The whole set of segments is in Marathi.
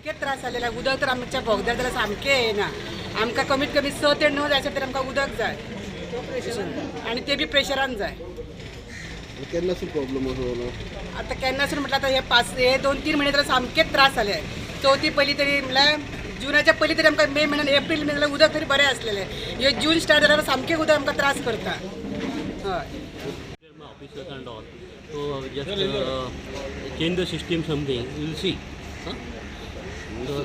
सामके त्रास जालेले उदक तर आमच्या भोगद्यार जाल्यार सामकें येना आमकां कमीत कमी 6 ते 9 जायसर तर आमकां उदक जाय आनी ते बी प्रेशरान जाय केन्नासून प्रॉब्लेम असो ना आतां केन्नासून म्हटल्यार आतां हे 2-3 म्हयने जाल्यार सामकेच त्रास जाले चवथी पयलीं तरी म्हळ्यार जुनाच्या पयलीं तरी आमकां मे म्हयन्यान एप्रील मे जाल्यार उदक तरी बरें आसलेलें हे जून स्टार्ट जाल्यार सामकें उदक आमकां त्रास करता हय Officers and all. So just change the system something. We'll see. Huh? So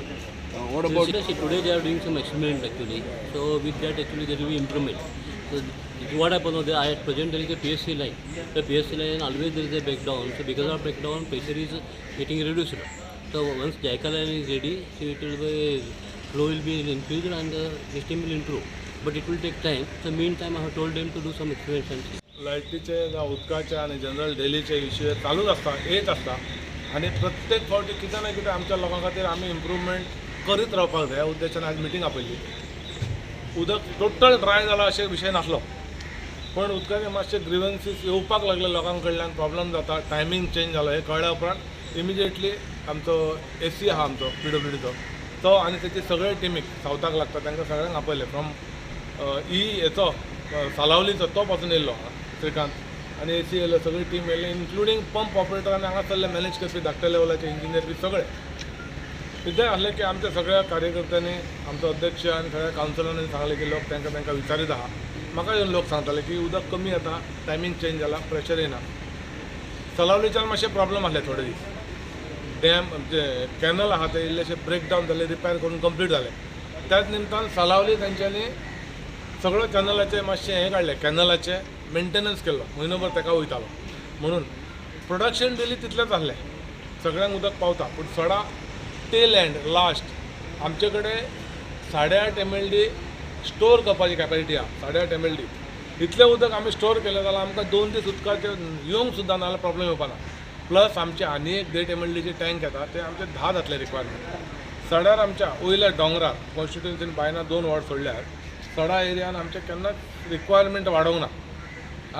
what about see, today they are doing some experiment actually. So with that actually there will be improvement. So what happens? At present there is a PSC line. The PSC line always there is a breakdown. So because of breakdown, pressure is getting reduced. So once JICA line is ready, so it will be flow will be increased and the system will improve. But it will take time. So meantime I have told them to do some experiments. लायटीचे जावं उदकाचे आनी जनरल डेलीचे इश्यू चालूच आसता येत आसता आनी प्रत्येक फावटी कितें ना कितें आमच्या लोकां खातीर आमी इम्प्रूवमेंट करीत रावपाक जाय ह्या उद्देशान आज मिटींग आपयली उदक टोटल ड्राय जाला अशें विशय नासलो पण उदकाचे मातशे ग्रिवन्सीस येवपाक लागले लोकां कडल्यान प्रॉब्लम जाता टायमींग चेंज जालो हे कळ्ळ्या उपरांत इमिजिएटली आमचो AC आहा आमचो PWDचो तो आनी तेची सगळे टिमीक सावथाक लागता तांकां सगळ्यांक आपयले फ्रॉम हेचो सालावलीचो तो पासून येयल्लो श्रीकांत आनी AC येयलो सगळी टीम येयली इन्क्लुडींग पंप ऑपरेटर आनी हांगा सगळे मॅनेज करपी धाकट्या लेवलाचे इंजिनियर बी सगळे कितें आसलें की आमच्या सगळ्या कार्यकर्त्यांनी आमचो अध्यक्ष आनी सगळ्या कावन्सिलरांनी सांगलें की लोक तांकां विचारीत आहा म्हाका येवन लोक सांगताले की उदक कमी येता टायमींग चेंज जाला प्रेशर येना सलावलीच्यान मातशे प्रॉब्लम आसले थोडे दीस डॅम म्हणजे कॅनल आहा ते इल्लेशे ब्रेकडावन जाले रिपेर करून कंप्लीट जाले त्याच निमतान सलावली तांच्यांनी सगळ्यो चॅनलाचे मातशें हें काडलें कॅनलाचे मेंटेनन्स केलो म्हयनोभर ताका वयतालो म्हणून प्रोडक्शन डेली तितलेंच आसलें सगळ्यांक उदक पावता पूण सडा टेल एंड लास्ट आमचे कडेन 8.5 MLD स्टोर करपाची कॅपॅसिटी आहा 8.5 MLD इतलें उदक आमी स्टोर केलें जाल्यार आमकां 2 दीस उदकाचे येवंक सुद्दां नाल्यार प्रॉब्लेम येवपाना प्लस आमचे आनी एक 1.5 MLDचे टँक येता ते आमचे 10 जातले रिक्वायरमेंट सड्यार आमच्या वयल्या डोंगरार कॉन्स्टिट्युन्सीन बायना 2 वॉर्ड सोडल्यार सडा एरियान आमचे केन्नाच रिक्वायरमेंट वाडोवंक ना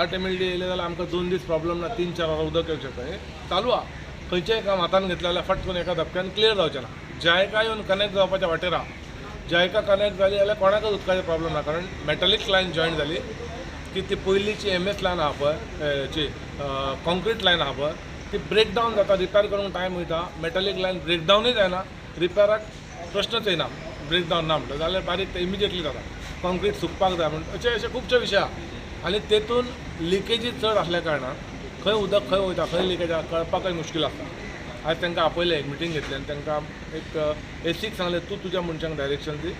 8 MLD येयले जाल्यार आमकां 2 दीस प्रॉब्लेम ना 3-4 वरां उदक येवंक शकता हें चालू आहा खंयचेंय काम हातान घेतलें जाल्यार फटकून एका धपक्यान क्लियर जावचें ना जायका येवन कनेक्ट जावपाच्या वाटेर आहा जायका कनेक्ट जाली जाल्यार कोणाकच उदकाचें प्रॉब्लेम ना कारण मेटलीक लायन जॉयन जाली की ती पयलींची MS लायन आहा पळय हेची कॉन्क्रीट लायन आहा पळय ती ब्रेकडावन जाता रिपेर करूंक टायम वयता मेटलीक लायन ब्रेकडावनूय जायना रिपेराक प्रश्नच येना ब्रेकडावन ना म्हणटा जाल्यार बारीक ते इमिजिएटली जाता कॉन्क्रीट सुकपाक जाय म्हणून अशे खुबशे विशय आहा आनी तेतून लिकेजी चड आसल्या कारणान खंय उदक खंय वयता खंय लिकेज आहा कळपाकय मुश्कील आसता आज तांकां आपयलें एक मिटींग घेतली आनी तांकां एक ACक सांगलें तूं तुज्या मनशांक डायरेक्शन दी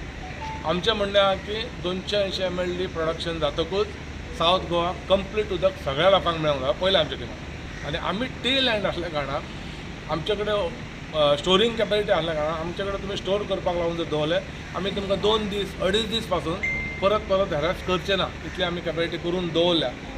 आमचें म्हणणें आहा की 280 MLD प्रोडक्शन जातकूच सावथ गोवा कंप्लीट उदक सगळ्या लोकांक मेळोंक जाय पयलें आमच्या टिमान आनी आमी टेल एंड आसल्या कारणान आमचे कडेन स्टोरींग कॅपॅसिटी आसल्या कारणान आमचे कडेन तुमी स्टोर करपाक लागून जर दवरलें आमी तुमकां 2 दीस 2.5 दीस पासून परत हॅरास करचें ना इतली आमी कॅपॅसिटी करून दवरल्या